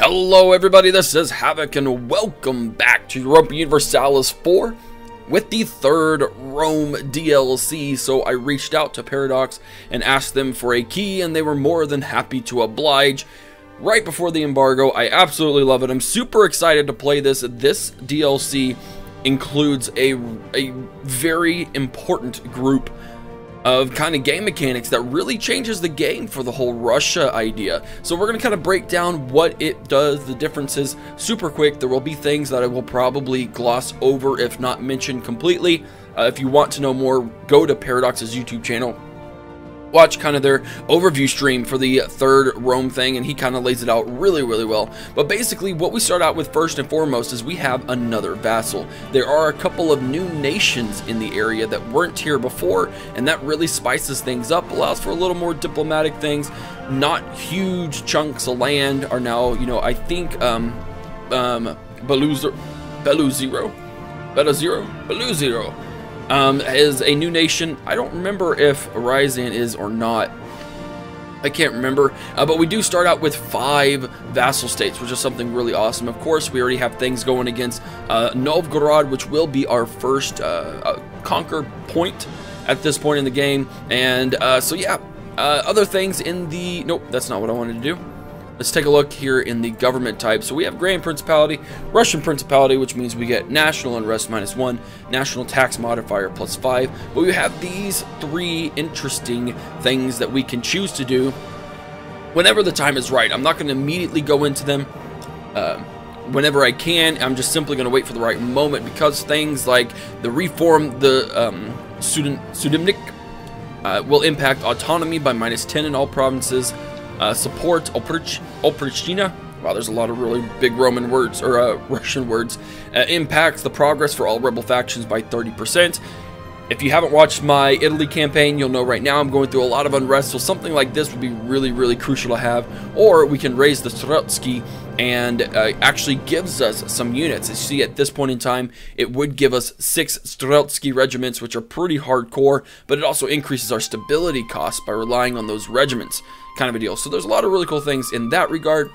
Hello everybody, this is Havoc and welcome back to Europa Universalis 4 with the third Rome DLC. So I reached out to Paradox and asked them for a key and they were more than happy to oblige right before the embargo. I absolutely love it. I'm super excited to play this. This DLC includes a very important group of kind of game mechanics that really changes the game for the whole Russia idea. So we're going to kind of break down what it does, the differences, super quick. There will be things that I will probably gloss over if not mentioned completely. If you want to know more, go to Paradox's YouTube channel. Watch kind of their overview stream for the third Rome thing, and he kind of lays it out really well. But basically what we start out with first and foremost is we have another vassal. There are a couple of new nations in the area that weren't here before, and that really spices things up, allows for a little more diplomatic things. Not huge chunks of land are now, you know, I think Beluzero is a new nation. I don't remember if Ryazan is or not. I can't remember. But we do start out with 5 vassal states, which is something really awesome. Of course, we already have things going against Novgorod, which will be our first conquer point at this point in the game. And so yeah, other things in the... Nope, that's not what I wanted to do. Let's take a look here in the government type. So we have Grand Principality, Russian Principality, which means we get National Unrest -1, National Tax Modifier +5. But we have these 3 interesting things that we can choose to do whenever the time is right. I'm not going to immediately go into them whenever I can. I'm just simply going to wait for the right moment, because things like the reform, the Sudimnik will impact autonomy by -10 in all provinces. Support Oprichnina. Wow, there's a lot of really big Roman words, or Russian words. Impacts the progress for all rebel factions by 30%. If you haven't watched my Italy campaign, you'll know right now I'm going through a lot of unrest, so something like this would be really crucial to have. Or we can raise the Strotsky, and actually gives us some units. As you see, at this point in time, it would give us 6 Strotsky regiments, which are pretty hardcore, but it also increases our stability costs by relying on those regiments, kind of a deal. So there's a lot of really cool things in that regard.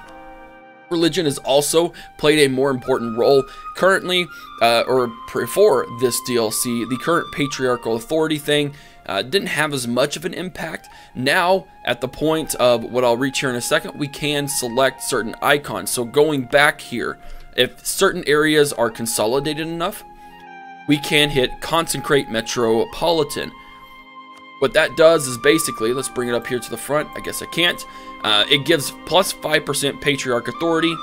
Religion has also played a more important role. Currently, or before this DLC, the current patriarchal authority thing didn't have as much of an impact. Now, at the point of what I'll reach here in a second, we can select certain icons. So going back here, if certain areas are consolidated enough, we can hit Consecrate Metropolitan. What that does is basically, let's bring it up here to the front. I guess I can't. It gives +5% patriarch authority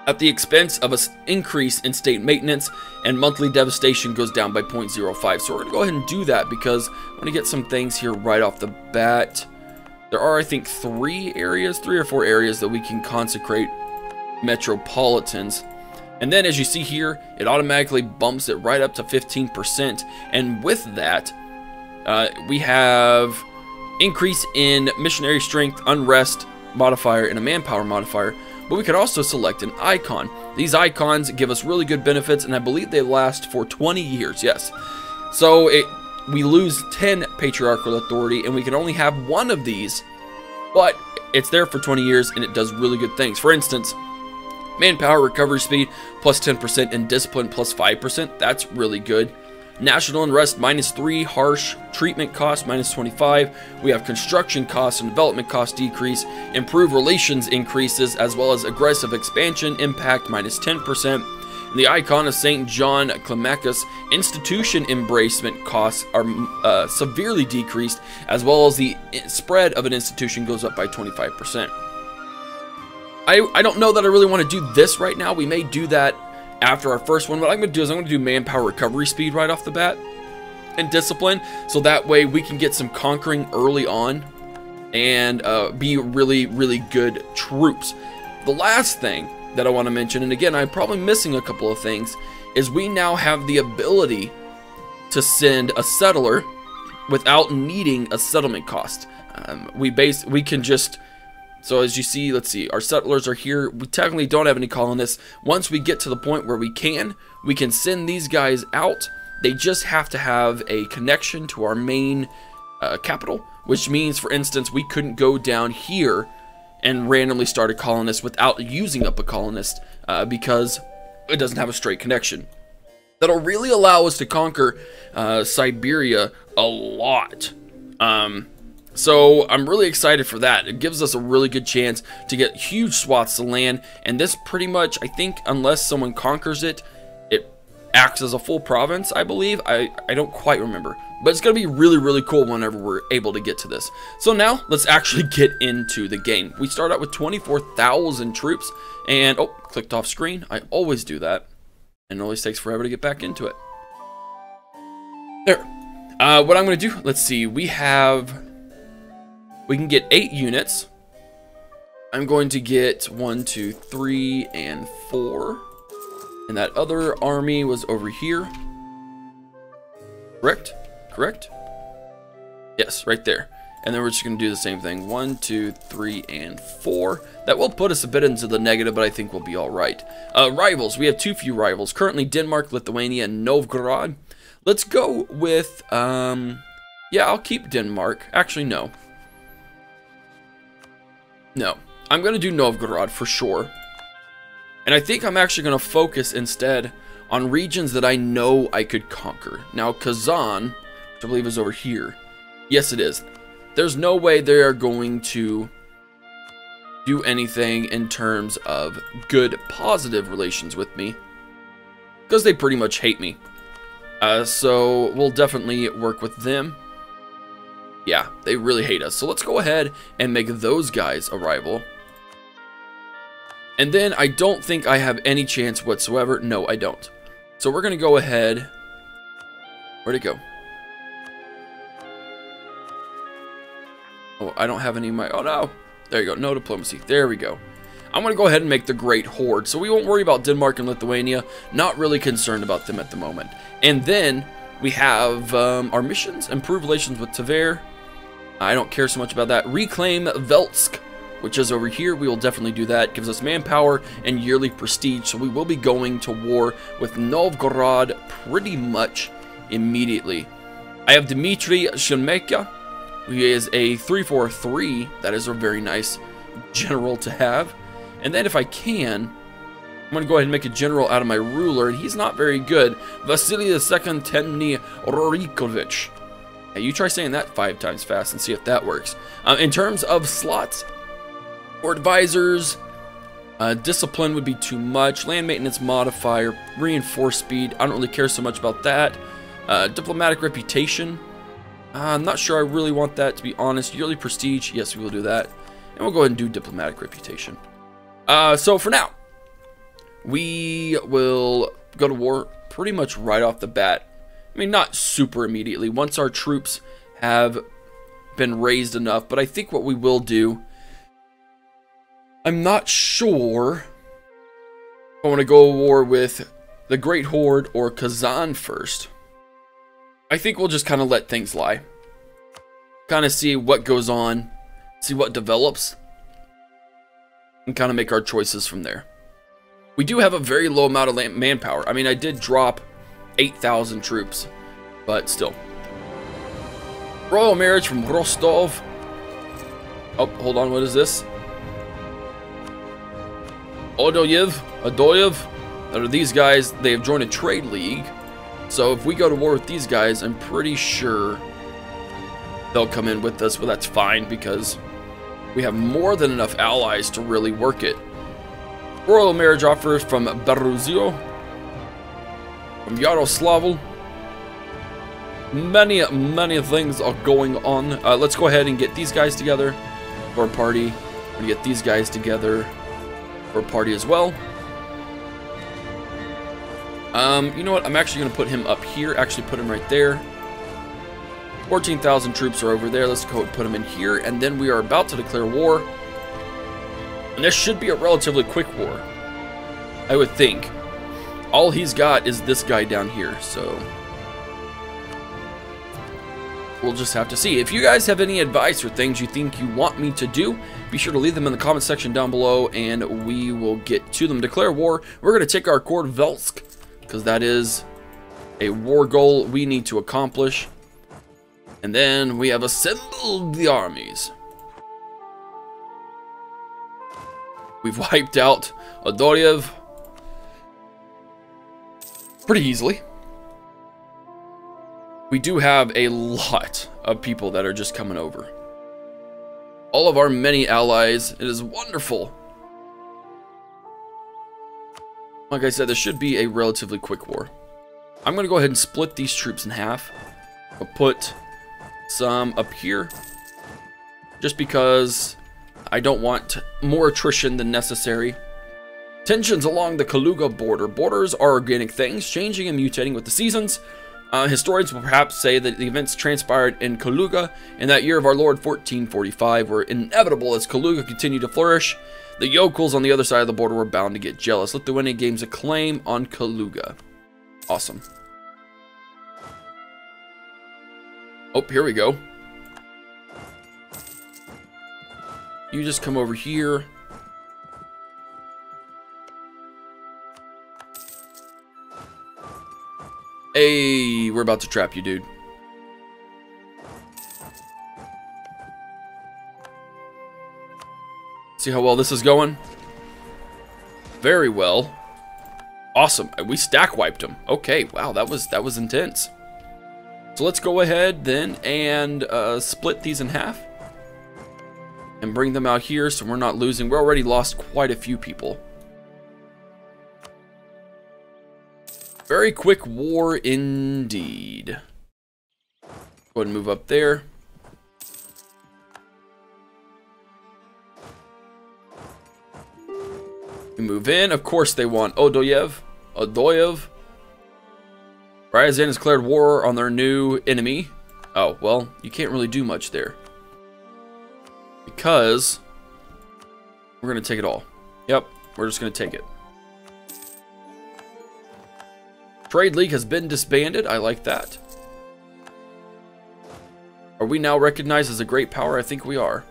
at the expense of an increase in state maintenance, and monthly devastation goes down by 0.05. So we're going to go ahead and do that, because I want to get some things here right off the bat. There are, I think, 3 or 4 areas that we can consecrate metropolitans. And then, as you see here, it automatically bumps it right up to 15%. And with that, we have increase in missionary strength, unrest modifier, and a manpower modifier. But we could also select an icon. These icons give us really good benefits, and I believe they last for 20 years, yes. So we lose 10 patriarchal authority, and we can only have 1 of these, but it's there for 20 years, and it does really good things. For instance, manpower recovery speed +10% and discipline +5%. That's really good. National Unrest -3, harsh treatment cost -25. We have construction costs and development cost decrease, improved relations increases, as well as aggressive expansion impact -10%. And the icon of St. John Climacus, institution embracement costs are severely decreased, as well as the spread of an institution goes up by 25%. I don't know that I really want to do this right now. We may do that after our first one. What I'm going to do is I'm going to do manpower recovery speed right off the bat, and discipline, so that way we can get some conquering early on and be really good troops. The last thing that I want to mention, and again, I'm probably missing a couple of things, is we now have the ability to send a settler without needing a settlement cost. We can just... So as you see, let's see, our settlers are here. We technically don't have any colonists. Once we get to the point where we can send these guys out. They just have to have a connection to our main capital, which means, for instance, we couldn't go down here and randomly start a colonist without using up a colonist because it doesn't have a straight connection. That'll really allow us to conquer Siberia a lot. So I'm really excited for that. It gives us a really good chance to get huge swaths of land, and this pretty much, I think, unless someone conquers it, it acts as a full province, I believe. I don't quite remember, but it's going to be really, really cool whenever we're able to get to this. So now, let's actually get into the game. We start out with 24,000 troops, and, oh, clicked off screen. I always do that, and it always takes forever to get back into it. There. What I'm going to do, let's see, we can get 8 units. I'm going to get 1, 2, 3, and 4. And that other army was over here. Correct? Correct? Yes, right there. And then we're just going to do the same thing. 1, 2, 3, and 4. That will put us a bit into the negative, but I think we'll be alright. Rivals. We have too few rivals. Currently Denmark, Lithuania, and Novgorod. Let's go with, yeah, I'll keep Denmark. Actually, no. No, I'm going to do Novgorod for sure. And I think I'm actually going to focus instead on regions that I know I could conquer. Now, Kazan, which I believe is over here. Yes, it is. There's no way they are going to do anything in terms of good, positive relations with me, because they pretty much hate me. So we'll definitely work with them. Yeah, they really hate us. So let's go ahead and make those guys a rival. And then I don't think I have any chance whatsoever. No, I don't. So we're going to go ahead. Where'd it go? Oh, I don't have any of my... Oh, no. There you go. No diplomacy. There we go. I'm going to go ahead and make the Great Horde. So we won't worry about Denmark and Lithuania. Not really concerned about them at the moment. And then we have our missions. Improve relations with Tver. I don't care so much about that. Reclaim Velsk, which is over here. We will definitely do that. Gives us manpower and yearly prestige. So we will be going to war with Novgorod pretty much immediately. I have Dmitry Shemeka, who is a 343. That is a very nice general to have. And then if I can, I'm going to go ahead and make a general out of my ruler. And he's not very good. Vasily II Temny Rorikovich. Hey, you try saying that 5 times fast and see if that works. In terms of slots or advisors, discipline would be too much. Land maintenance modifier, reinforced speed. I don't really care so much about that. Diplomatic reputation. I'm not sure I really want that, to be honest. Yearly prestige. Yes, we will do that. And we'll go ahead and do diplomatic reputation. So for now, we will go to war pretty much right off the bat. I mean, not super immediately, once our troops have been raised enough, but I think what we will do, I'm not sure if I want to go to war with the Great Horde or Kazan first. I think we'll just kind of let things lie. Kind of see what goes on, see what develops, and kind of make our choices from there. We do have a very low amount of manpower. I mean, I did drop 8,000 troops, but still. Royal marriage from Rostov. Oh, hold on, what is this? Adoyev. That are these guys. They have joined a trade league. So if we go to war with these guys, I'm pretty sure they'll come in with us, but that's fine because we have more than enough allies to really work it. Royal marriage offers from Beruzio. From Yaroslavl. Many things are going on. Let's go ahead and get these guys together for a party. We're gonna get these guys together for a party as well. You know what? I'm actually gonna put him up here. Actually, put him right there. 14,000 troops are over there. Let's go and put him in here, and then we are about to declare war. And this should be a relatively quick war, I would think. All he's got is this guy down here, so we'll just have to see. If you guys have any advice or things you think you want me to do, be sure to leave them in the comment section down below, and we will get to them. Declare war. We're going to take our Kord Velsk, because that is a war goal we need to accomplish. And then we have assembled the armies. We've wiped out Adoryev pretty easily. We do have a lot of people that are just coming over. All of our many allies. It is wonderful. Like I said, this should be a relatively quick war. I'm going to go ahead and split these troops in half. I'll put some up here. Just because I don't want more attrition than necessary. Tensions along the Kaluga border. Borders are organic things, changing and mutating with the seasons. Historians will perhaps say that the events transpired in Kaluga in that year of our Lord 1445 were inevitable as Kaluga continued to flourish. The yokels on the other side of the border were bound to get jealous. Lithuania gains a claim on Kaluga. Awesome. Oh, here we go. You just come over here. Hey, we're about to trap you, dude. See how well this is going? Very well. Awesome. We stack wiped them. Okay, wow, that was intense. So let's go ahead then and split these in half. And bring them out here so we're not losing. We're already lost quite a few people. Very quick war indeed. Go ahead and move up there. We move in. Of course they want Odoyev. Ryazan has declared war on their new enemy. Oh, well, you can't really do much there. Because we're going to take it all. Yep, we're just going to take it. Trade League has been disbanded. I like that. Are we now recognized as a great power? I think we are.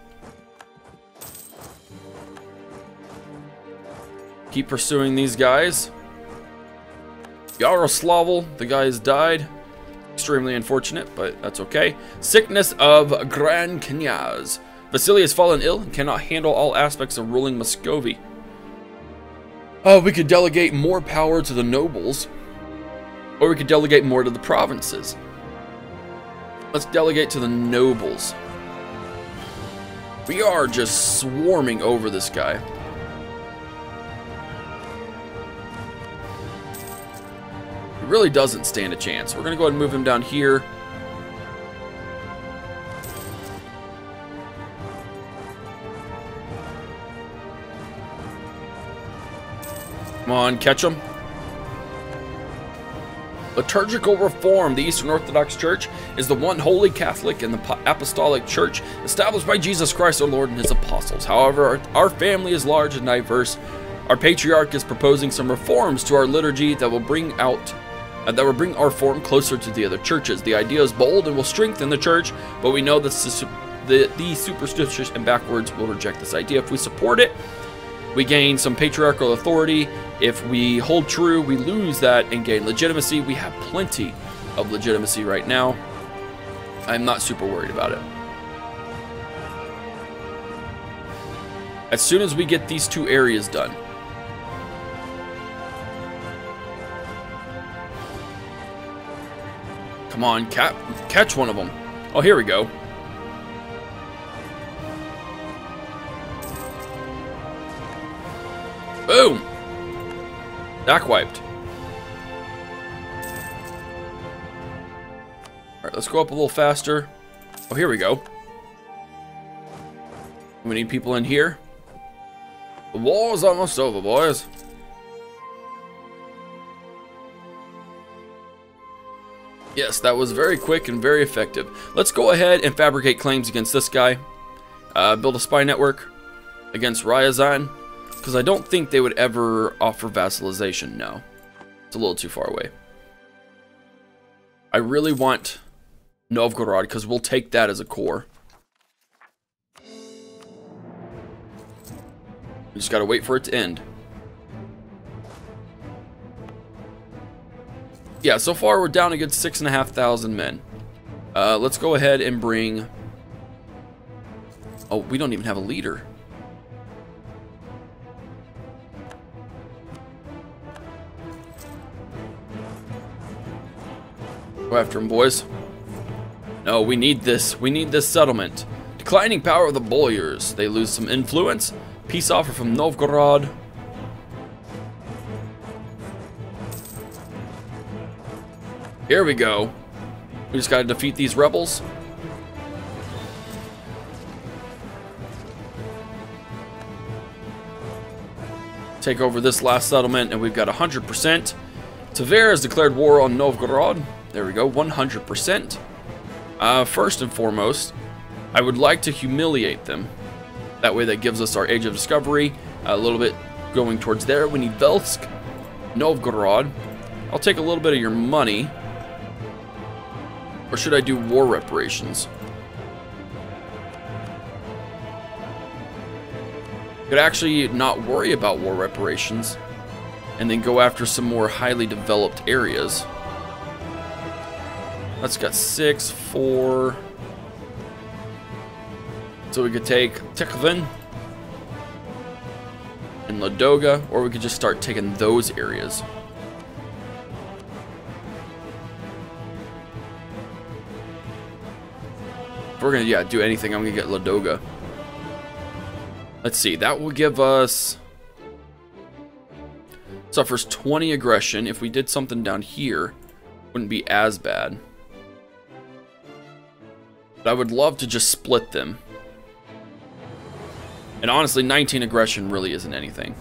Keep pursuing these guys. Yaroslavl, the guy's died. Extremely unfortunate, but that's okay. Sickness of Grand Knyaz. Vasily has fallen ill and cannot handle all aspects of ruling Muscovy. We could delegate more power to the nobles. Or we could delegate more to the provinces. Let's delegate to the nobles. We are just swarming over this guy. He really doesn't stand a chance. We're going to go ahead and move him down here. Come on, catch him. Liturgical reform. The Eastern Orthodox Church is the one holy Catholic and the Apostolic Church established by Jesus Christ our Lord and his apostles. However, our family is large and diverse. Our patriarch is proposing some reforms to our liturgy that will bring our form closer to the other churches. The idea is bold and will strengthen the church, but we know that the superstitious and backwards will reject this idea. If we support it, we gain some patriarchal authority. If we hold true, we lose that and gain legitimacy. We have plenty of legitimacy right now. I'm not super worried about it. As soon as we get these two areas done, come on, catch one of them. Oh, here we go. Boom! Back wiped. Alright, let's go up a little faster. Oh, here we go. We need people in here. The war's almost over, boys. Yes, that was very quick and very effective. Let's go ahead and fabricate claims against this guy. Build a spy network against Ryazan. Because I don't think they would ever offer vassalization. No. It's a little too far away. I really want Novgorod because we'll take that as a core. We just gotta wait for it to end. Yeah, so far we're down a good 6,500 men. Let's go ahead and bring... Oh, we don't even have a leader. Go after him, boys. No, we need this. We need this settlement. Declining power of the Boyars. They lose some influence. Peace offer from Novgorod. Here we go. We just gotta defeat these rebels. Take over this last settlement, and we've got 100%. Tver has declared war on Novgorod. There we go, 100%. First and foremost, I would like to humiliate them. That way that gives us our Age of Discovery. A little bit going towards there. We need Velsk, Novgorod. I'll take a little bit of your money. Or should I do war reparations? Could actually not worry about war reparations and then go after some more highly developed areas. That's got 6, 4. So we could take Tikhvin and Ladoga, or we could just start taking those areas. If we're gonna, do anything, I'm gonna get Ladoga. Let's see, that will give us... Suffers 20 aggression. If we did something down here, wouldn't be as bad. But I would love to just split them. And honestly, 19 aggression really isn't anything.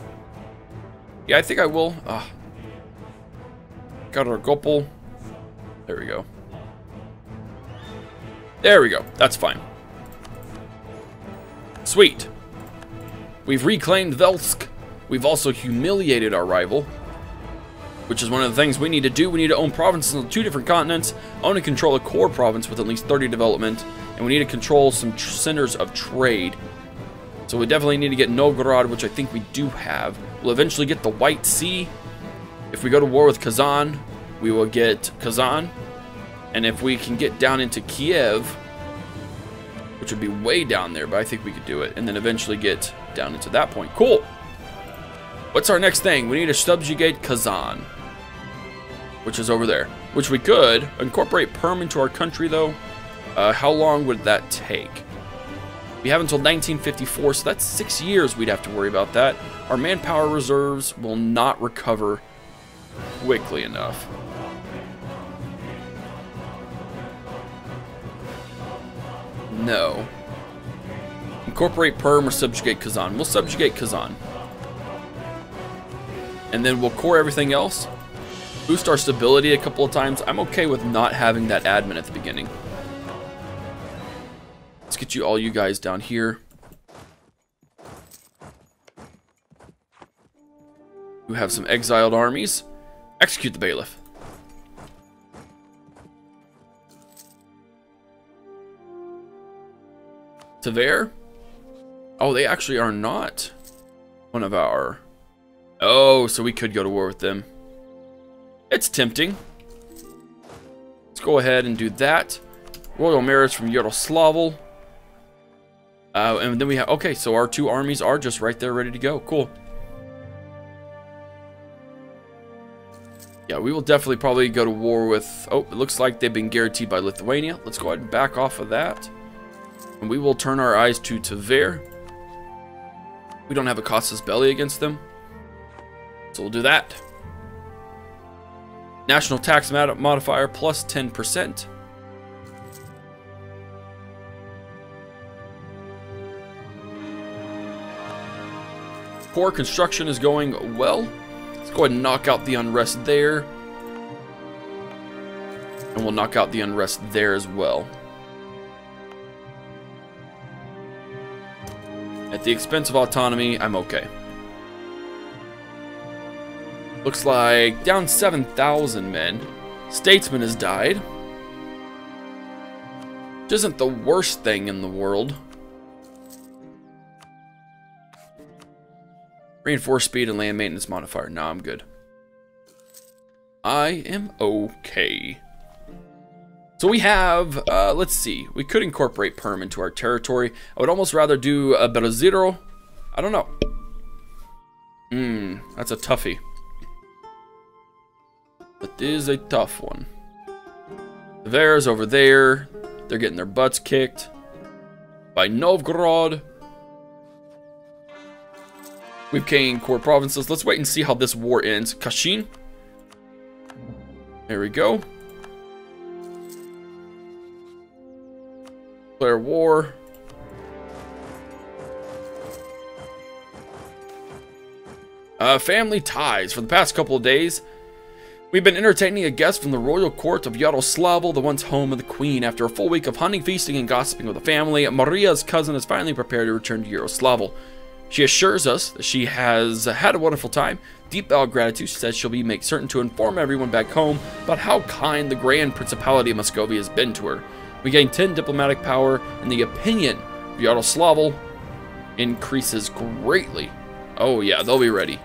Yeah, I think I will. Got our Gopal. There we go. There we go. That's fine. Sweet. We've reclaimed Velsk. We've also humiliated our rival, which is one of the things we need to do. We need to own provinces on 2 different continents, own and control a core province with at least 30 development, and we need to control some centers of trade. So we definitely need to get Novgorod, which I think we do have. We'll eventually get the White Sea. If we go to war with Kazan, we will get Kazan. And if we can get down into Kiev, which would be way down there, but I think we could do it, and then eventually get down into that point. Cool. What's our next thing? We need to subjugate Kazan, which is over there. Which we could incorporate Perm into our country, though. How long would that take? We have until 1954, so that's 6 years we'd have to worry about that. Our manpower reserves will not recover quickly enough. No. Incorporate Perm or subjugate Kazan. We'll subjugate Kazan. And then we'll core everything else. Boost our stability a couple of times. I'm okay with not having that admin at the beginning. Let's get you all you guys down here. You have some exiled armies. Execute the bailiff. Tver? Oh, they actually are not one of our... Oh, so we could go to war with them. It's tempting. Let's go ahead and do that. Royal Mirrors from Yaroslavl. And then we have... Okay, so our 2 armies are just right there ready to go. Cool. Yeah, we will definitely probably go to war with... Oh, it looks like they've been guaranteed by Lithuania. Let's go ahead and back off of that. And we will turn our eyes to Tver. We don't have a casus belli against them. So we'll do that. National tax modifier plus 10%. Core construction is going well. Let's go ahead and knock out the unrest there. And we'll knock out the unrest there as well. At the expense of autonomy, I'm okay. Looks like down 7,000 men. Statesman has died. Which isn't the worst thing in the world. Reinforced speed and land maintenance modifier. Nah, I'm good. I am okay. So we have, let's see. We could incorporate Perm into our territory. I would almost rather do a Bereziro. I don't know. That's a toughie. That is a tough one. Theirs over there. They're getting their butts kicked by Novgorod. We've gained core provinces. Let's wait and see how this war ends. Kashin. There we go. Declare war. Family ties. For the past couple of days, we've been entertaining a guest from the royal court of Yaroslavl, the once home of the queen. After a full week of hunting, feasting, and gossiping with the family, Maria's cousin is finally prepared to return to Yaroslavl. She assures us that she has had a wonderful time. Deep bowed gratitude, she says she'll make certain to inform everyone back home about how kind the Grand Principality of Muscovy has been to her. We gain 10 diplomatic power, and the opinion of Yaroslavl increases greatly. Oh yeah, they'll be ready.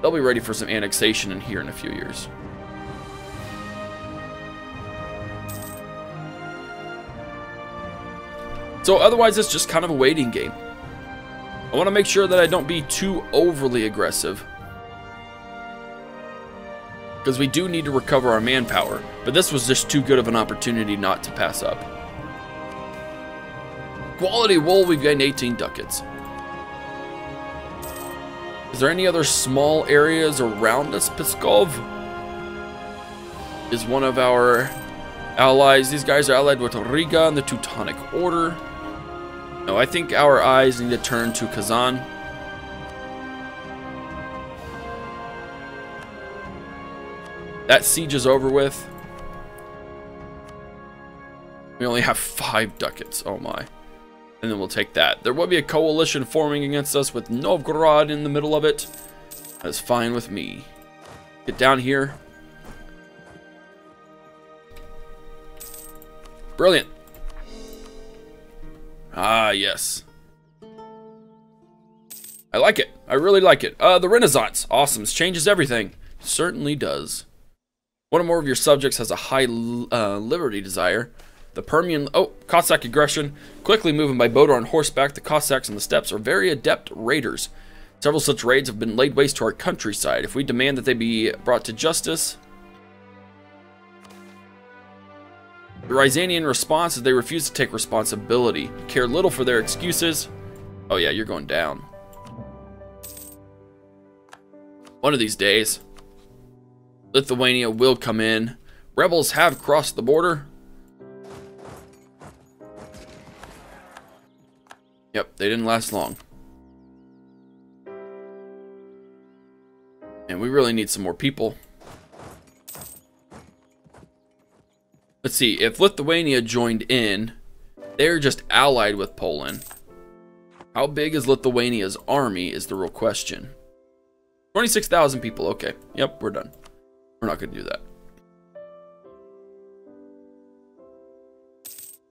They'll be ready for some annexation in here in a few years. So otherwise, it's just kind of a waiting game. I want to make sure that I don't be too overly aggressive, because we do need to recover our manpower, but this was just too good of an opportunity not to pass up. Quality wool, we've gained 18 ducats. Is there any other small areas around us? Pskov is one of our allies. These guys are allied with Riga and the Teutonic Order. No, I think our eyes need to turn to Kazan. That siege is over with. We only have 5 ducats. Oh my. And then we'll take that. There will be a coalition forming against us with Novgorod in the middle of it. That's fine with me. Get down here. Brilliant. Ah, yes. I like it. I really like it. The Renaissance. Awesome. This changes everything. Certainly does. One or more of your subjects has a high liberty desire. The Permian... Oh, Cossack aggression. Quickly moving by boat or on horseback, the Cossacks on the steppes are very adept raiders. Several such raids have been laid waste to our countryside. If we demand that they be brought to justice... The Ryzanian response is they refuse to take responsibility. Care little for their excuses. Oh yeah, you're going down. One of these days, Lithuania will come in. Rebels have crossed the border. Yep, they didn't last long. And we really need some more people. Let's see, if Lithuania joined in, they're just allied with Poland. How big is Lithuania's army is the real question. 26,000 people, okay. Yep, we're done. We're not going to do that.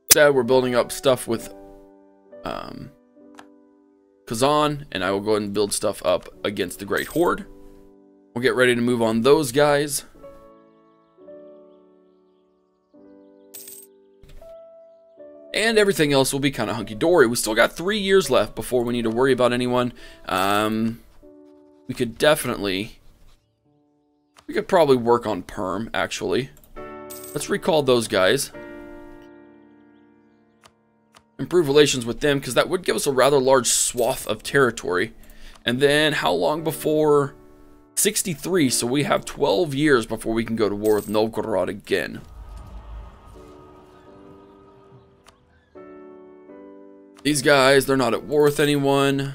Instead, we're building up stuff with Kazan, and I will go ahead and build stuff up against the Great Horde. We'll get ready to move on those guys. And everything else will be kind of hunky-dory. We still got 3 years left before we need to worry about anyone. We could definitely... We could probably work on Perm, actually. Let's recall those guys. Improve relations with them, because that would give us a rather large swath of territory. And then, how long before... 63, so we have 12 years before we can go to war with Novgorod again. These guys, they're not at war with anyone.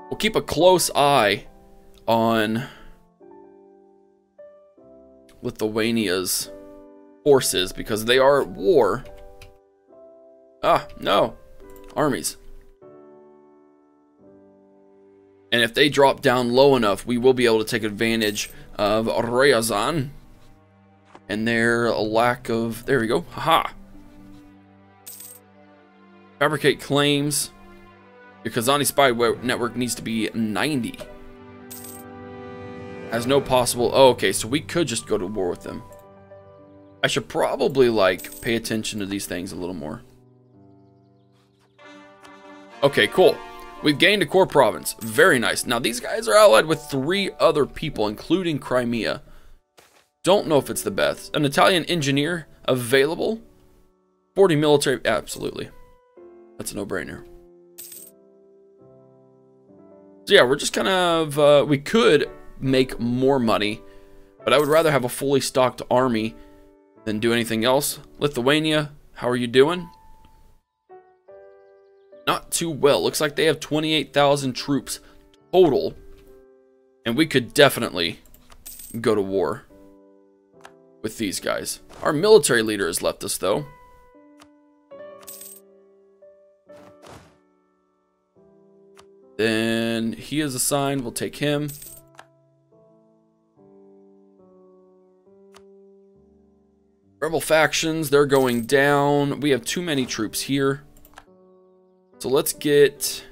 We'll keep a close eye on Lithuania's forces because they are at war. Ah, no. Armies. And if they drop down low enough, we will be able to take advantage of Ryazan and their lack of... There we go. Haha. Fabricate claims. Your Kazani spy network needs to be 90. Has no possible... Oh, okay, so we could just go to war with them. I should probably, like, pay attention to these things a little more. Okay, cool. We've gained a core province. Very nice. Now, these guys are allied with 3 other people, including Crimea. Don't know if it's the best. An Italian engineer available. 40 military. Absolutely. That's a no-brainer. So yeah, we're just kind of, we could make more money, but I would rather have a fully stocked army than do anything else. Lithuania, how are you doing? Not too well. Looks like they have 28,000 troops total, and we could definitely go to war with these guys. Our military leader has left us, though. Then he is assigned. We'll take him. Rebel factions, they're going down. We have too many troops here. So let's get...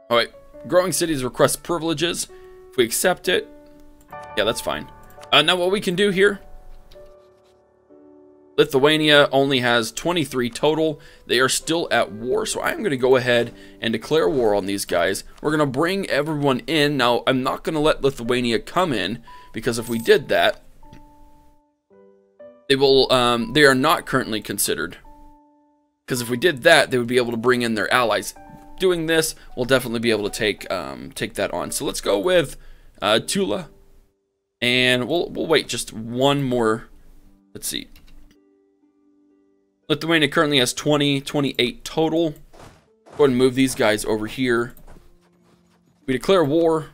Alright, growing cities request privileges. If we accept it, yeah, that's fine. Now what we can do here, Lithuania only has 23 total. They are still at war, so I'm going to go ahead and declare war on these guys. We're going to bring everyone in. Now, I'm not going to let Lithuania come in, because if we did that, they are not currently considered. Because if we did that, they would be able to bring in their allies. Doing this, we'll definitely be able to take that on. So let's go with Tula, and we'll wait just one more. Let's see. Lithuania currently has 28 total. Go ahead and move these guys over here. We declare war.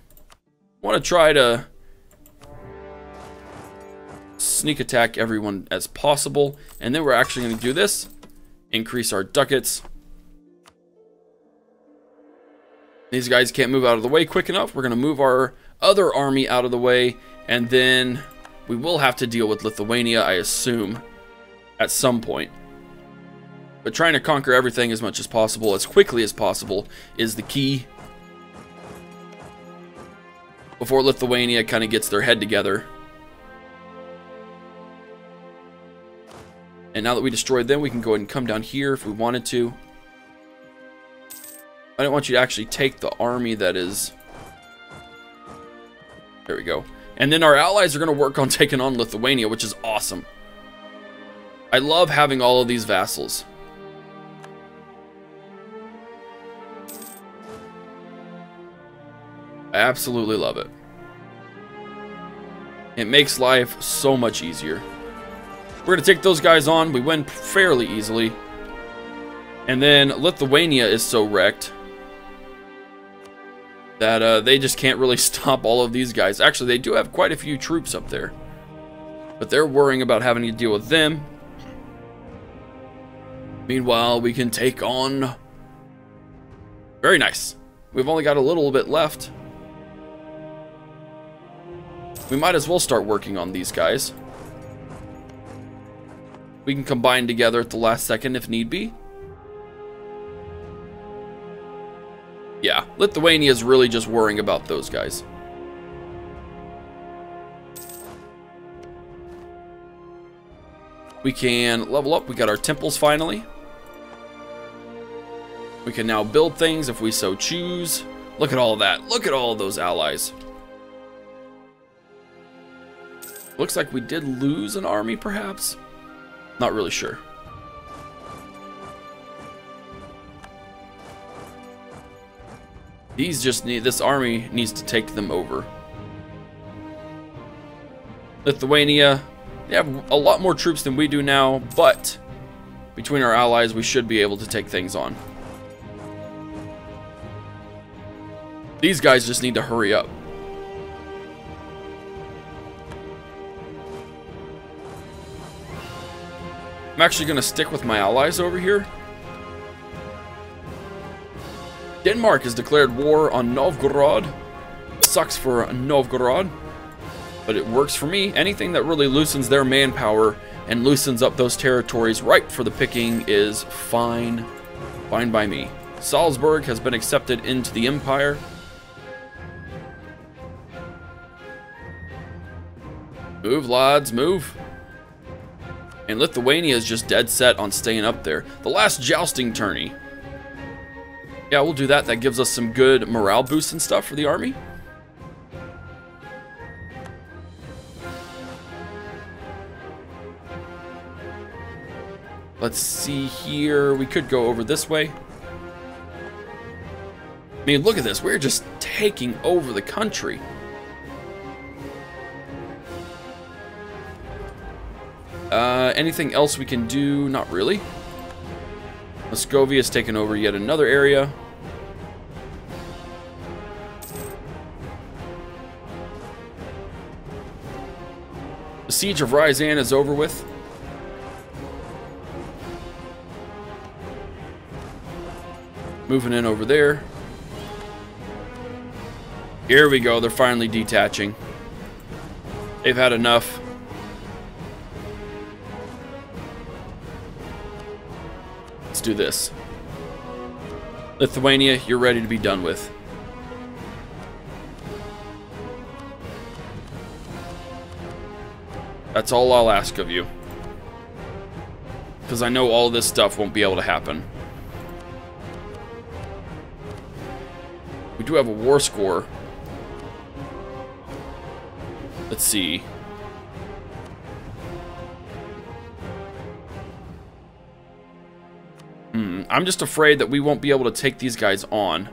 I want to try to sneak attack everyone as possible, and then we're actually going to do this. Increase our ducats. These guys can't move out of the way quick enough. We're going to move our other army out of the way, and then we will have to deal with Lithuania, I assume, at some point. But trying to conquer everything as much as possible, as quickly as possible, is the key. Before Lithuania kind of gets their head together. And now that we destroyed them, we can go ahead and come down here if we wanted to. I don't want you to actually take the army that is... There we go. And then our allies are going to work on taking on Lithuania, which is awesome. I love having all of these vassals. I absolutely love it. It makes life so much easier. We're going to take those guys on. We win fairly easily. And then Lithuania is so wrecked that they just can't really stop all of these guys. Actually, they do have quite a few troops up there, but they're worrying about having to deal with them. Meanwhile, we can take on... Very nice. We've only got a little bit left. We might as well start working on these guys. We can combine together at the last second if need be. Yeah, Lithuania is really just worrying about those guys. We can level up. We got our temples finally. We can now build things if we so choose. Look at all of that. Look at all of those allies. Looks like we did lose an army, perhaps. Not really sure. These just need... This army needs to take them over. Lithuania, they have a lot more troops than we do now, but between our allies, we should be able to take things on. These guys just need to hurry up. I'm actually going to stick with my allies over here. Denmark has declared war on Novgorod. Sucks for Novgorod, but it works for me. Anything that really loosens their manpower and loosens up those territories ripe for the picking is fine. Fine by me. Salzburg has been accepted into the empire. Move, lads, move. And Lithuania is just dead set on staying up there. The last jousting tourney. Yeah, we'll do that. That gives us some good morale boosts and stuff for the army. Let's see here. We could go over this way. I mean, look at this. We're just taking over the country. Anything else we can do? Not really. Muscovy has taken over yet another area. The siege of Ryazan is over with. Moving in over there. Here we go. They're finally detaching. They've had enough. Let's do this. Lithuania, you're ready to be done with. That's all I'll ask of you. Because I know all this stuff won't be able to happen. We do have a war score. Let's see. I'm just afraid that we won't be able to take these guys on.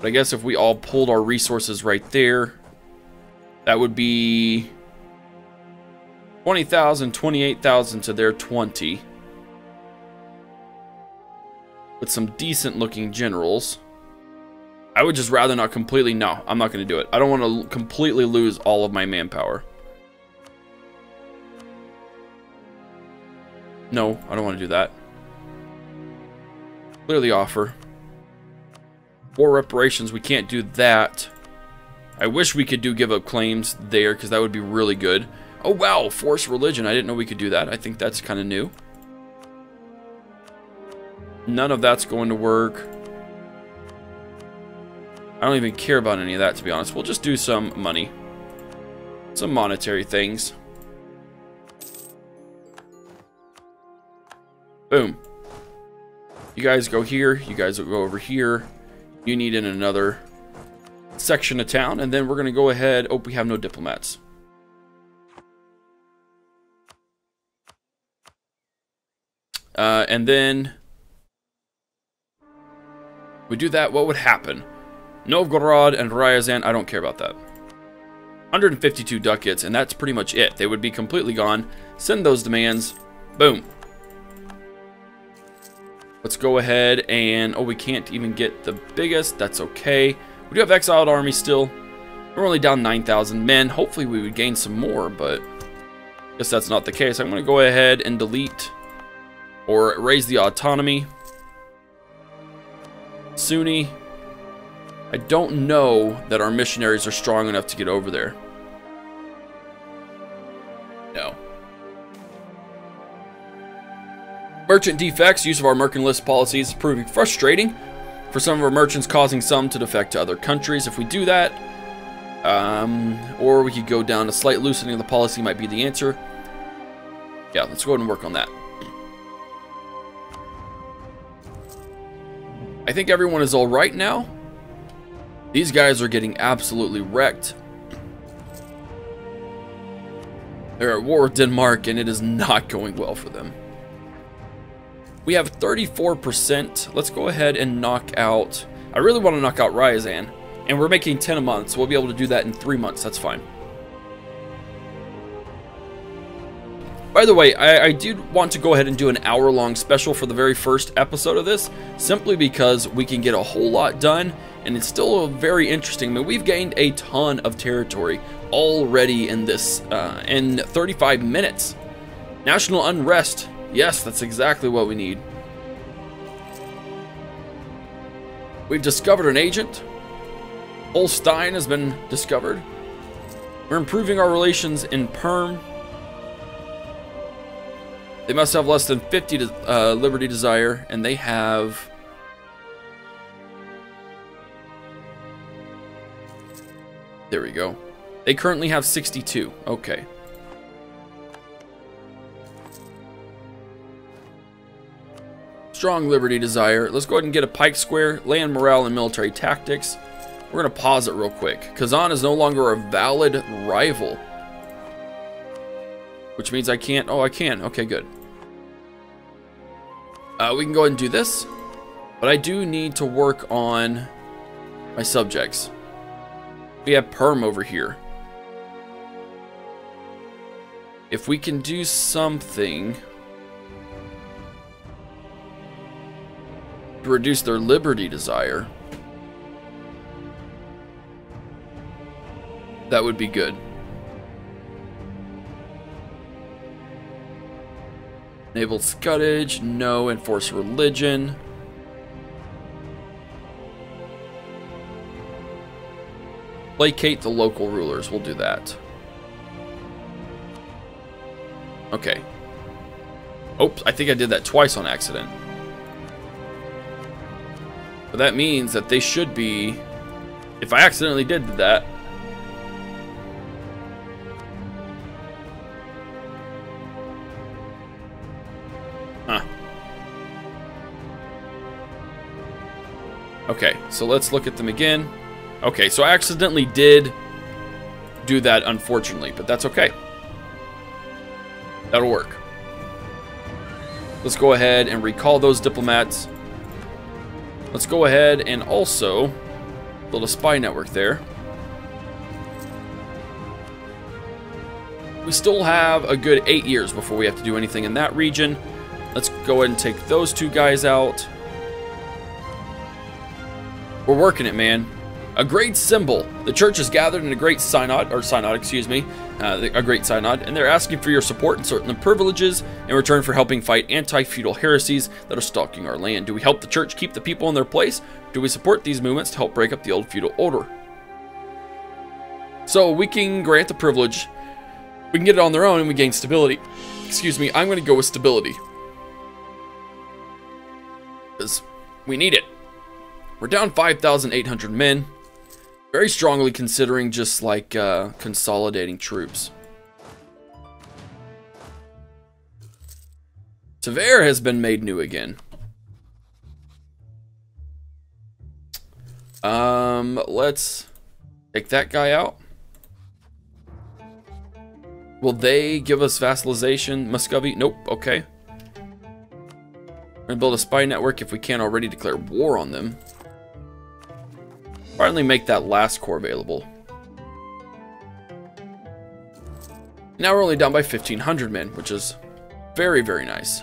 But I guess if we all pulled our resources right there, that would be 20,000, 28,000 to their 20. With some decent looking generals. I would just rather not completely... No, I'm not going to do it. I don't want to completely lose all of my manpower. No, I don't want to do that. Clear the offer. War reparations, we can't do that. I wish we could do give up claims there, because that would be really good. Oh wow, force religion. I didn't know we could do that. I think that's kind of new. None of that's going to work. I don't even care about any of that, to be honest. We'll just do some money. Some monetary things. Boom. You guys go here. You guys will go over here. You need in another section of town. And then we're going to go ahead. Oh, we have no diplomats. And then we do that. What would happen? Novgorod and Ryazan, I don't care about that. 152 ducats, and that's pretty much it. They would be completely gone. Send those demands. Boom. Let's go ahead and... Oh, we can't even get the biggest. That's okay. We do have exiled army still. We're only down 9,000 men. Hopefully we would gain some more, but I guess that's not the case. I'm going to go ahead and delete or raise the autonomy. Sunni. I don't know that our missionaries are strong enough to get over there. No. Merchant defects. Use of our merchant list policies is proving frustrating for some of our merchants, causing some to defect to other countries. If we do that, or we could go down a slight loosening of the policy might be the answer. Yeah, let's go ahead and work on that. I think everyone is all right now. These guys are getting absolutely wrecked. They're at war with Denmark, and it is not going well for them. We have 34%. Let's go ahead and knock out... I really want to knock out Ryazan. And we're making 10 a month, so we'll be able to do that in 3 months. That's fine. By the way, I did want to go ahead and do an hour-long special for the very first episode of this, simply because we can get a whole lot done, and it's still very interesting. I mean, we've gained a ton of territory already in this, in 35 minutes. National unrest. Yes, that's exactly what we need. We've discovered an agent. Holstein has been discovered. We're improving our relations in Perm. They must have less than 50 liberty desire, and they have... There we go. They currently have 62. Okay. Strong liberty desire. Let's go ahead and get a pike square. Land morale and military tactics. We're going to pause it real quick. Kazan is no longer a valid rival. Which means I can't... Oh, I can. Okay, good. We can go ahead and do this. But I do need to work on my subjects. We have Perm over here. If we can do something to reduce their liberty desire, that would be good. Enable scuttage, no. Enforce religion. Placate the local rulers, we'll do that. Okay. Oops, I think I did that twice on accident. But that means that they should be... If I accidentally did that... Huh. Okay, so let's look at them again. Okay, so I accidentally did do that, unfortunately, but that's okay. That'll work. Let's go ahead and recall those diplomats. Let's go ahead and also build a spy network there. We still have a good 8 years before we have to do anything in that region. Let's go ahead and take those two guys out. We're working it, man. A great symbol. The church is gathered in a great synod, excuse me, a great synod, and they're asking for your support and certain privileges in return for helping fight anti-feudal heresies that are stalking our land. Do we help the church keep the people in their place? Do we support these movements to help break up the old feudal order? So we can grant the privilege. We can get it on their own and we gain stability. Excuse me, I'm going to go with stability. Because we need it. We're down 5,800 men. Very strongly considering just like consolidating troops. Tver has been made new again. Let's take that guy out. Will they give us vassalization? Muscovy? Nope. Okay. We're gonna build a spy network if we can't already declare war on them. Finally make that last corps available. Now we're only down by 1,500 men, which is very, very nice.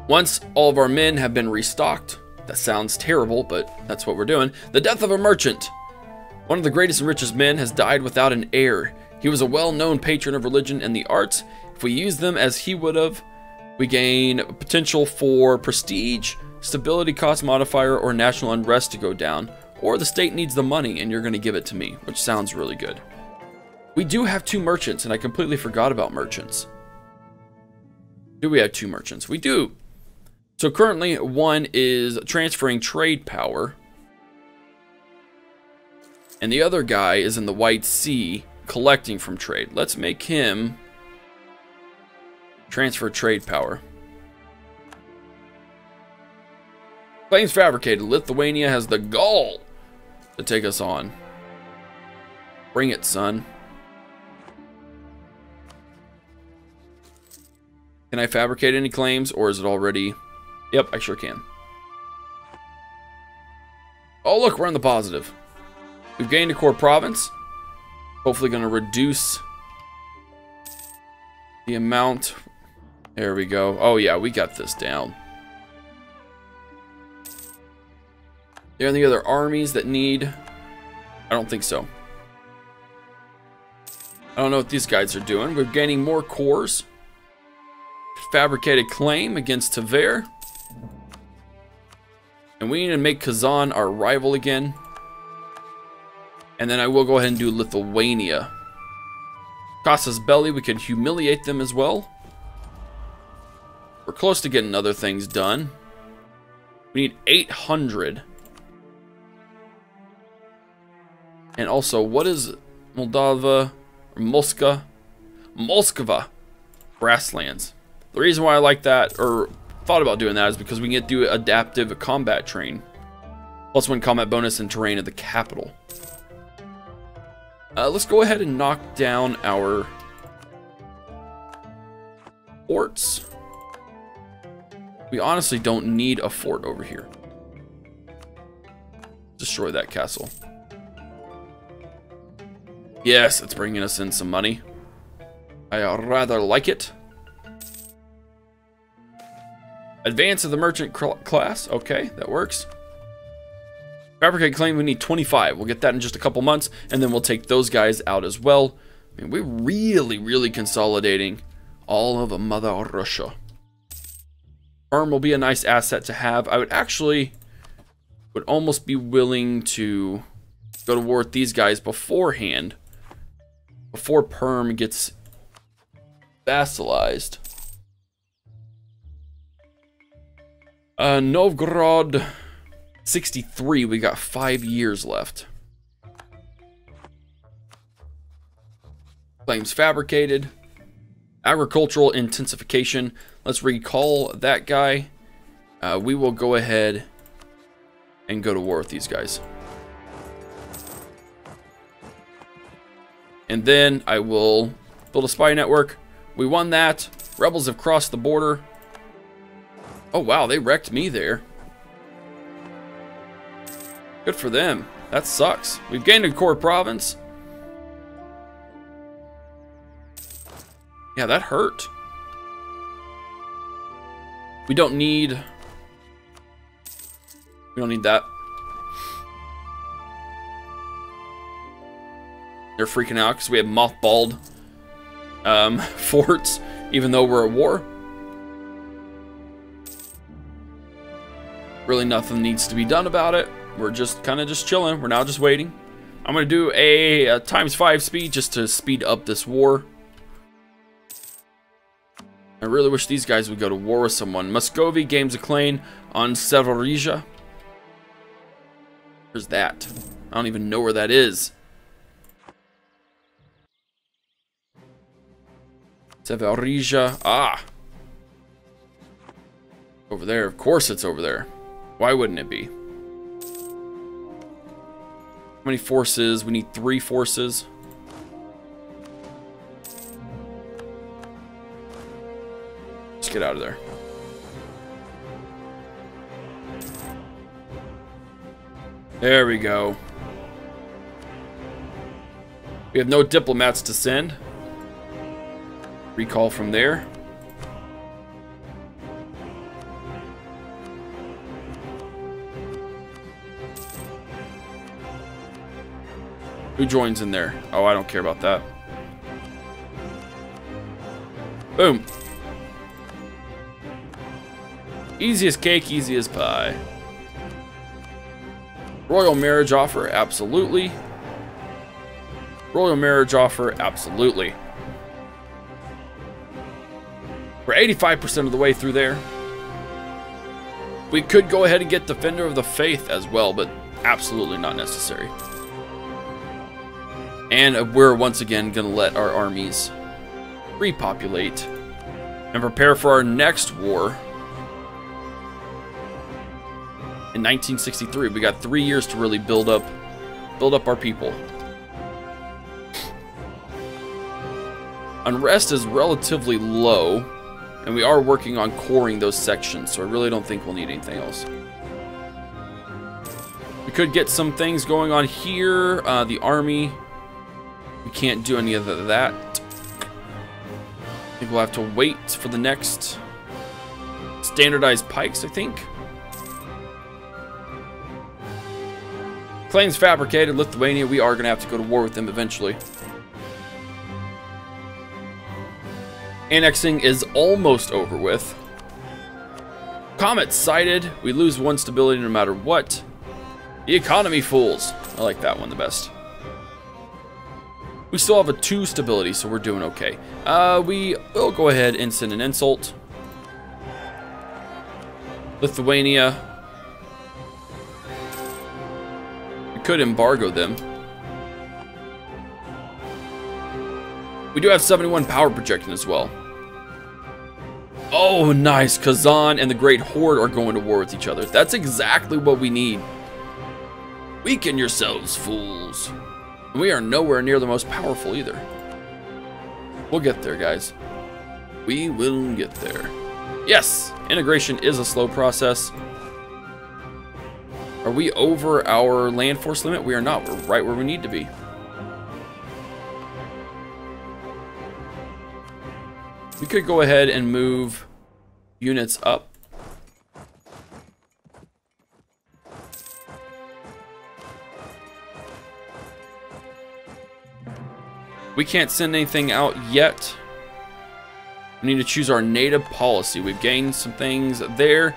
Once all of our men have been restocked, that sounds terrible, but that's what we're doing. The death of a merchant. One of the greatest and richest men has died without an heir. He was a well-known patron of religion and the arts. If we use them as he would have, we gain potential for prestige, stability cost modifier, or national unrest to go down, or the state needs the money and you're going to give it to me, which sounds really good. We do have 2 merchants, and I completely forgot about merchants. Do we have 2 merchants? We do. So currently one is transferring trade power, and the other guy is in the White Sea collecting from trade. Let's make him transfer trade power. Claims fabricated. Lithuania has the gall to take us on. Bring it, son. Can I fabricate any claims, or is it already... Yep, I sure can. Oh, look, we're in the positive. We've gained a core province. Hopefully going to reduce the amount. There we go. Oh, yeah, we got this down. Are there any other armies that need... I don't think so. I don't know what these guys are doing. We're gaining more cores. Fabricated claim against Tver. And we need to make Kazan our rival again. And then I will go ahead and do Lithuania. Cost us belly. We could humiliate them as well. We're close to getting other things done. We need 800. And also, what is Moldova or Muscova grasslands? The reason why I like that, or thought about doing that, is because we can do adaptive combat train. Plus 1 combat bonus and terrain of the capital. Let's go ahead and knock down our Forts. We honestly don't need a fort over here. Destroy that castle. Yes, it's bringing us in some money. I rather like it. Advance of the merchant class. Okay, that works. Fabricate claim, we need 25. We'll get that in just a couple months, and then we'll take those guys out as well. I mean, we're really consolidating all of Mother Russia. Firm will be a nice asset to have. I would almost be willing to go to war with these guys beforehand, before Perm gets vassalized. Novgorod 63, we got 5 years left. Claims fabricated. Agricultural intensification. Let's recall that guy. We will go ahead and go to war with these guys. And then I will build a spy network. We won that. Rebels have crossed the border. Oh wow, they wrecked me there. Good for them. That sucks. We've gained a core province. Yeah, that hurt. We don't need that. They're freaking out because we have mothballed forts, even though we're at war. Really nothing needs to be done about it. We're just kind of just chilling. We're now just waiting. I'm going to do a ×5 speed just to speed up this war. I really wish these guys would go to war with someone. Muscovy gains a claim on Zaporizhzhia. Where's that? I don't even know where that is. Zaporizhzhia. Ah. Over there. Of course it's over there. Why wouldn't it be? How many forces? We need 3 forces. Let's get out of there. There we go. We have no diplomats to send. Recall from there. Who joins in there? Oh, I don't care about that. Boom. Easy as cake, easy as pie. Royal marriage offer, absolutely. Royal marriage offer, absolutely. We're 85% of the way through there. We could go ahead and get Defender of the Faith as well, but absolutely not necessary. And we're once again going to let our armies repopulate and prepare for our next war. In 1963, we got 3 years to really build up our people. Unrest is relatively low, and we are working on coring those sections, so I really don't think we'll need anything else. We could get some things going on here. The army, we can't do any of that. I think we'll have to wait for the next standardized pikes, I think. Claims fabricated. Lithuania, we are going to have to go to war with them eventually. Annexing is almost over with. Comet sighted. We lose 1 stability no matter what. The economy fools. I like that one the best. We still have a 2 stability, so we're doing okay. We will go ahead and send an insult. Lithuania. We could embargo them. We do have 71 power projecting as well. Oh, nice. Kazan and the Great Horde are going to war with each other. That's exactly what we need. Weaken yourselves, fools. We are nowhere near the most powerful either. We'll get there, guys. We will get there. Yes! Integration is a slow process. Are we over our land force limit? We are not. We're right where we need to be. We could go ahead and move units up. We can't send anything out yet. We need to choose our native policy. We've gained some things there.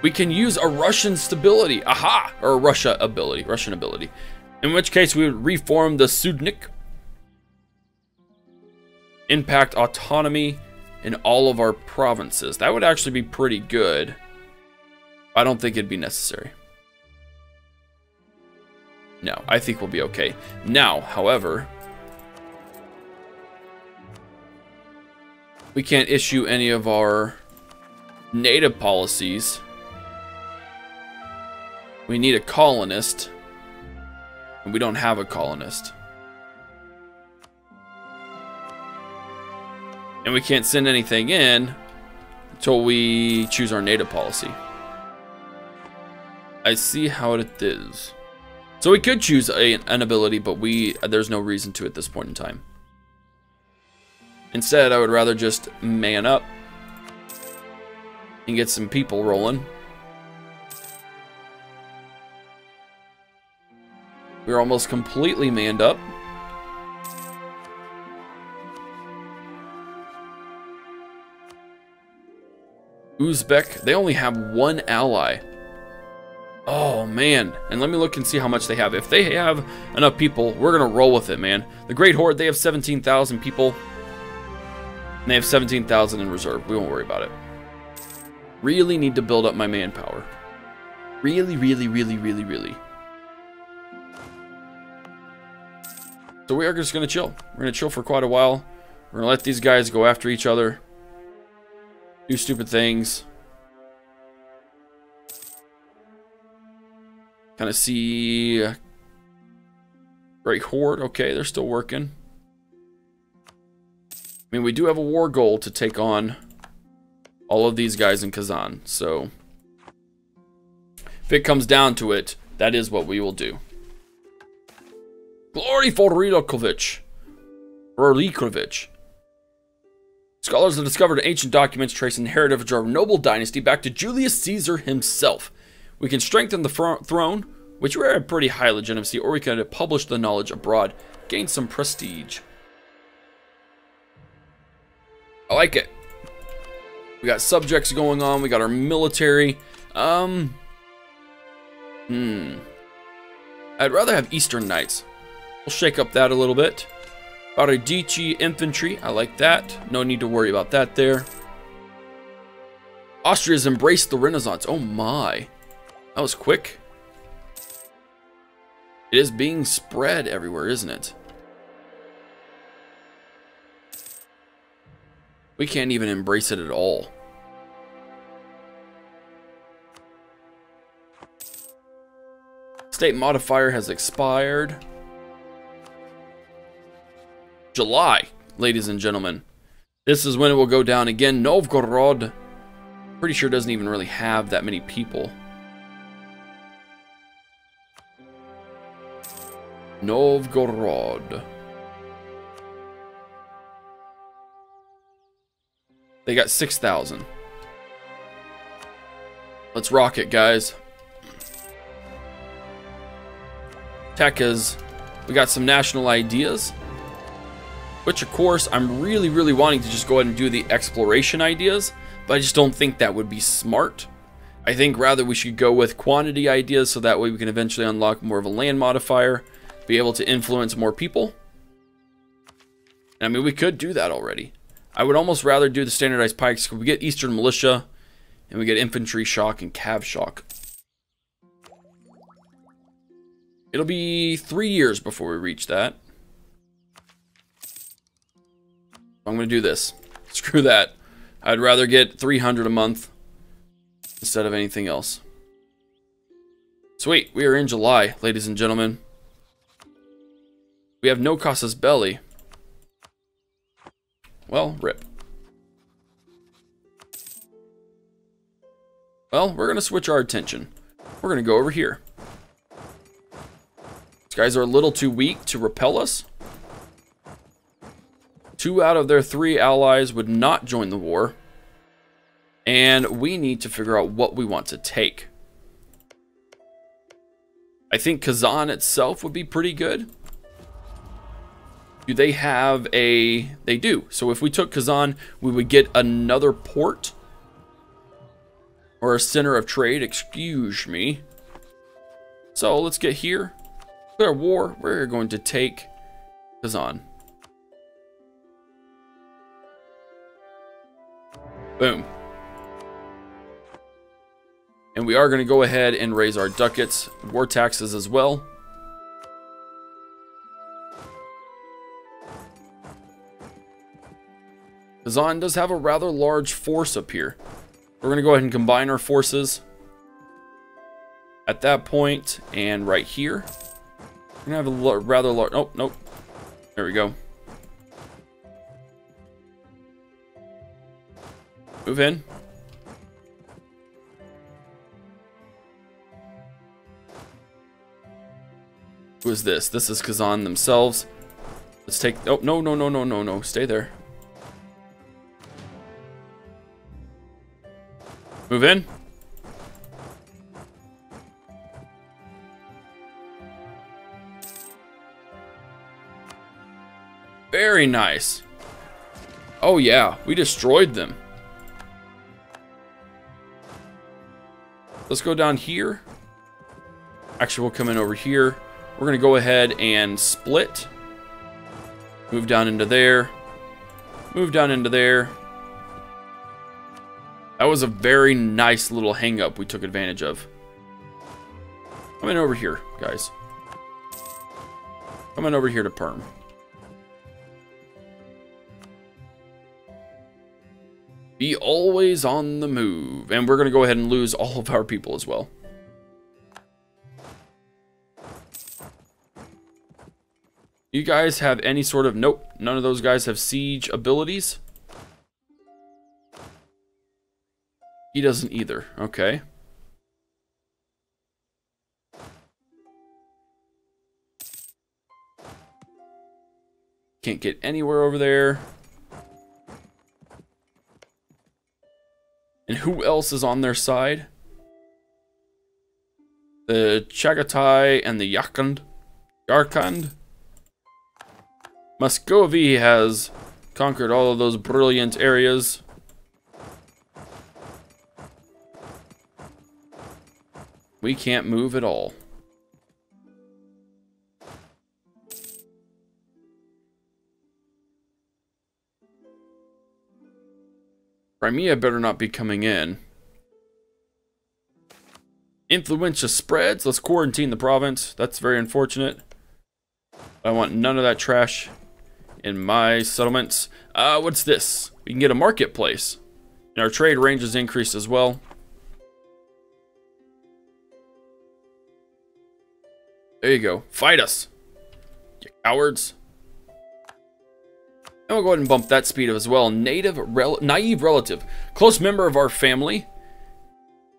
We can use a Russian stability. Aha! Or a Russian ability. In which case we would reform the Sudnik. Impact autonomy in all of our provinces. That would actually be pretty good. I don't think it'd be necessary. No, I think we'll be okay. Now, however, we can't issue any of our native policies. We need a colonist, and we don't have a colonist. And we can't send anything in until we choose our native policy. I see how it is. So we could choose an ability, but there's no reason to at this point in time. Instead, I would rather just man up and get some people rolling. We're almost completely manned up. Uzbek, they only have one ally. Oh, man. And let me look and see how much they have. If they have enough people, we're going to roll with it, man. The Great Horde, they have 17,000 people. And they have 17,000 in reserve. We won't worry about it. Really need to build up my manpower. Really. So we are just going to chill. We're going to chill for quite a while. We're going to let these guys go after each other. Do stupid things. Kind of see Great Horde. Okay, they're still working. I mean, we do have a war goal to take on all of these guys in Kazan. So if it comes down to it, that is what we will do. Glory for Rilikovich. Scholars have discovered ancient documents tracing the heritage of our noble dynasty back to Julius Caesar himself. We can strengthen the throne, which we are at pretty high legitimacy, or we can publish the knowledge abroad, gain some prestige. I like it. We got subjects going on, we got our military. I'd rather have Eastern Knights. We'll shake up that a little bit. Baradici infantry, I like that. No need to worry about that there. Austria's embraced the Renaissance. Oh my. That was quick. It is being spread everywhere, isn't it? We can't even embrace it at all. State modifier has expired. July, ladies and gentlemen. This is when it will go down again. Novgorod, pretty sure doesn't even really have that many people. Novgorod. They got 6,000. Let's rock it, guys. Tech is, we got some national ideas. Which, of course, I'm really wanting to just go ahead and do the exploration ideas, but I just don't think that would be smart. I think rather we should go with quantity ideas, so that way we can eventually unlock more of a land modifier, be able to influence more people. And I mean, we could do that already. I would almost rather do the standardized pikes, because we get Eastern Militia, and we get Infantry Shock and Cav Shock. It'll be 3 years before we reach that. I'm going to do this. Screw that. I'd rather get 300 a month instead of anything else. Sweet. We are in July, ladies and gentlemen. We have no casus belli. Well, rip. Well, we're going to switch our attention. We're going to go over here. These guys are a little too weak to repel us. 2 out of their 3 allies would not join the war. And we need to figure out what we want to take. I think Kazan itself would be pretty good. Do they have a... They do. So if we took Kazan, we would get another port. Or a center of trade, excuse me. So let's get here. Clear war. We're going to take Kazan. Boom. And we are going to go ahead and raise our ducats, war taxes as well. Kazan does have a rather large force up here. We're going to go ahead and combine our forces at that point and right here. We're going to have a rather large... Oh, nope. There we go. Move in. Who is this? This is Kazan themselves. Let's take... Oh, no, no, no, no, no, no. Stay there. Move in. Very nice. Oh, yeah. We destroyed them. Let's go down here. Actually, we'll come in over here. We're going to go ahead and split. Move down into there. Move down into there. That was a very nice little hang-up we took advantage of. Come in over here, guys. Come in over here to Perm. Be always on the move. And we're going to go ahead and lose all of our people as well. You guys have any sort of... Nope, none of those guys have siege abilities. He doesn't either. Okay. Can't get anywhere over there. And who else is on their side? The Chagatai and the Yarkand. Muscovy has conquered all of those brilliant areas. We can't move at all. Crimea better not be coming in. Influenza spreads. Let's quarantine the province. That's very unfortunate. I want none of that trash in my settlements. What's this? We can get a marketplace. And our trade range is increased as well. There you go. Fight us, you cowards. And we'll go ahead and bump that speed up as well. Naive relative. Close member of our family.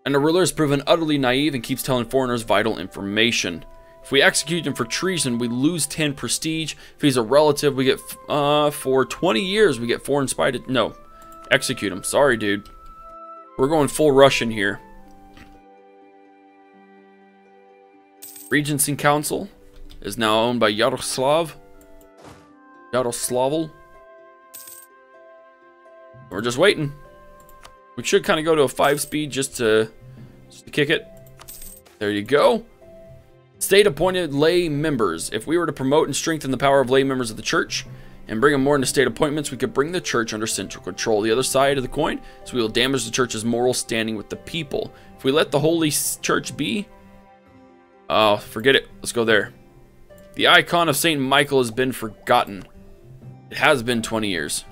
And the ruler is proven utterly naive and keeps telling foreigners vital information. If we execute him for treason, we lose 10 prestige. If he's a relative, we get, for 20 years, we get foreign spy. No. Execute him. Sorry, dude. We're going full Russian here. Regency Council is now owned by Yaroslavl. We're just waiting. We should kind of go to a 5-speed just to kick it. There you go. State-appointed lay members. If we were to promote and strengthen the power of lay members of the church and bring them more into state appointments, we could bring the church under central control. The other side of the coin is we will damage the church's moral standing with the people. If we let the holy church be, oh, forget it. Let's go there. The icon of St. Michael has been forgotten. It has been 20 years.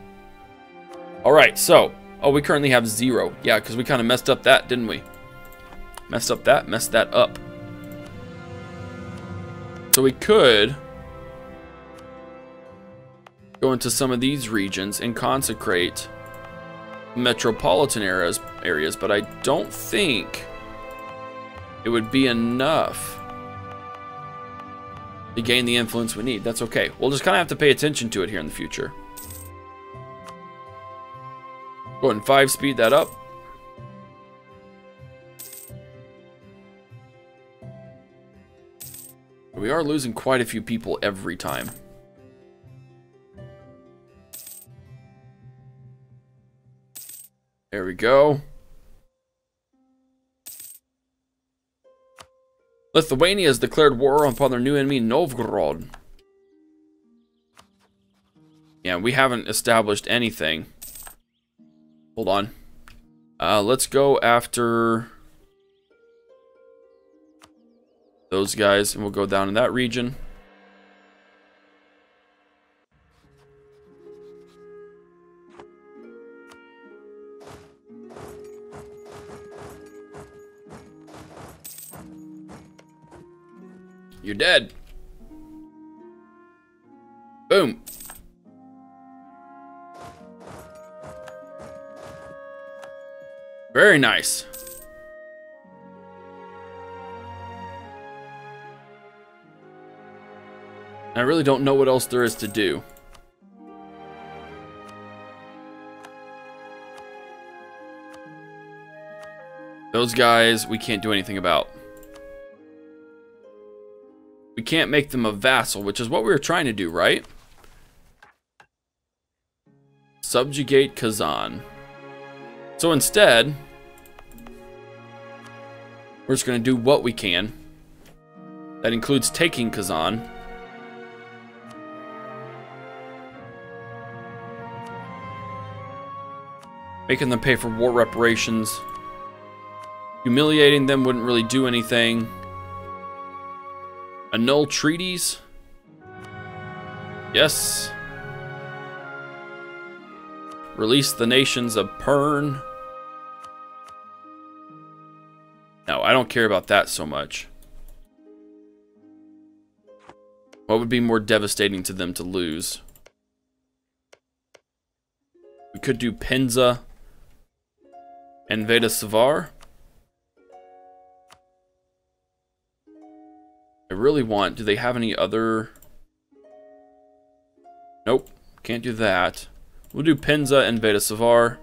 Alright, so. Oh, we currently have 0. Yeah, because we kind of messed up that, didn't we? Messed up that, messed that up. So we could go into some of these regions and consecrate metropolitan areas, but I don't think it would be enough to gain the influence we need. That's okay. We'll just kind of have to pay attention to it here in the future. Go ahead and 5-speed that up. We are losing quite a few people every time. There we go. Lithuania has declared war upon their new enemy, Novgorod. Yeah, we haven't established anything. Hold on. Let's go after those guys, and we'll go down in that region. You're dead. Boom. Very nice. I really don't know what else there is to do. Those guys, we can't do anything about. We can't make them a vassal, which is what we were trying to do, right? Subjugate Kazan. So instead, we're just going to do what we can. That includes taking Kazan. Making them pay for war reparations. Humiliating them wouldn't really do anything. Annul treaties. Yes. Release the nations of Pern. No, I don't care about that so much. What would be more devastating to them to lose? We could do Penza and Veda Savar. I really want... Do they have any other... Nope. Can't do that. We'll do Penza and Veda Savar.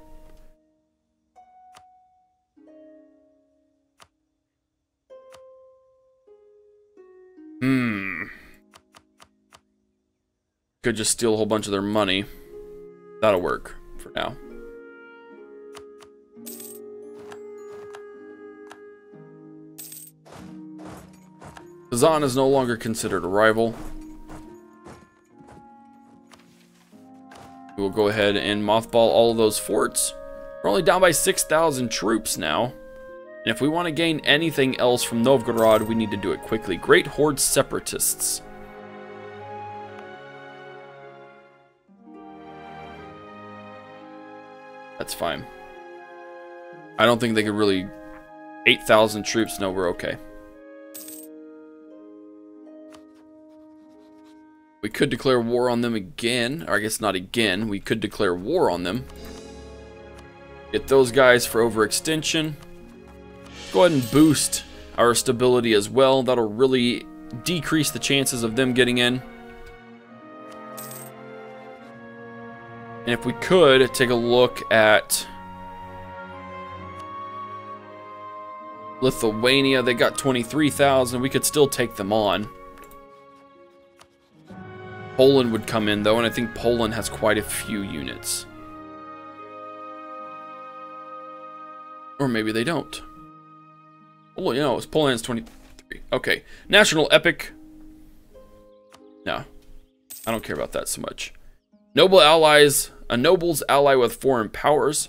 Could just steal a whole bunch of their money. That'll work for now. Kazan is no longer considered a rival. We will go ahead and mothball all of those forts. We're only down by 6,000 troops now. And if we want to gain anything else from Novgorod, we need to do it quickly. Great Horde Separatists. That's fine. I don't think they could really... 8,000 troops, no, we're okay. We could declare war on them again. Or I guess not again. We could declare war on them. Get those guys for overextension. Go ahead and boost our stability as well. That'll really decrease the chances of them getting in. And if we could, take a look at Lithuania. They got 23,000. We could still take them on. Poland would come in, though, and I think Poland has quite a few units. Or maybe they don't. Oh, you know, Poland has 23. Okay. National Epic. No. I don't care about that so much. Noble allies. A noble's ally with foreign powers.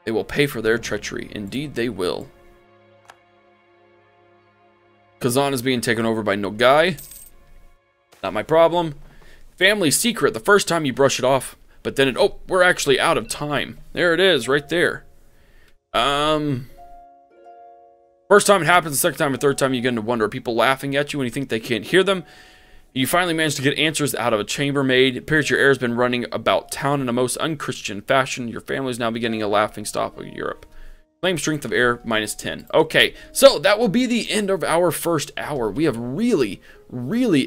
They will pay for their treachery. Indeed, they will. Kazan is being taken over by Nogai. Not my problem. Family secret. The first time you brush it off, but then it... Oh, we're actually out of time. There it is, right there. First time it happens, the second time and third time you get to wonder, are people laughing at you when you think they can't hear them? You finally managed to get answers out of a chambermaid. It appears your heir has been running about town in a most unchristian fashion. Your family is now beginning a laughingstock of Europe. Claim strength of heir -10. Okay, so that will be the end of our first hour. We have really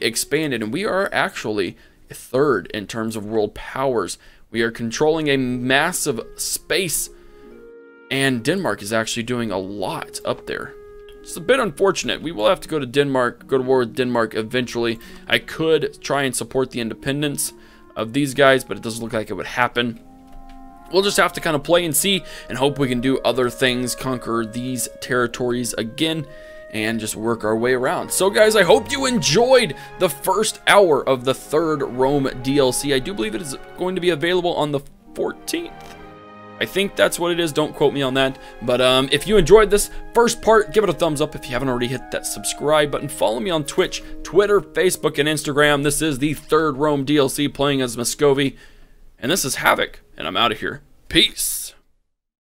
expanded, and we are actually third in terms of world powers. We are controlling a massive space, and Denmark is actually doing a lot up there. It's a bit unfortunate. We will have to go to Denmark, go to war with Denmark eventually. I could try and support the independence of these guys, but it doesn't look like it would happen. We'll just have to kind of play and see and hope we can do other things, conquer these territories again, and just work our way around. So guys, I hope you enjoyed the first hour of the third Rome DLC. I do believe it is going to be available on the 14th. I think that's what it is. Don't quote me on that. But if you enjoyed this first part, give it a thumbs up. If you haven't already, hit that subscribe button. Follow me on Twitch, Twitter, Facebook, and Instagram. This is the third Rome DLC playing as Muscovy. And this is Havoc, and I'm out of here. Peace.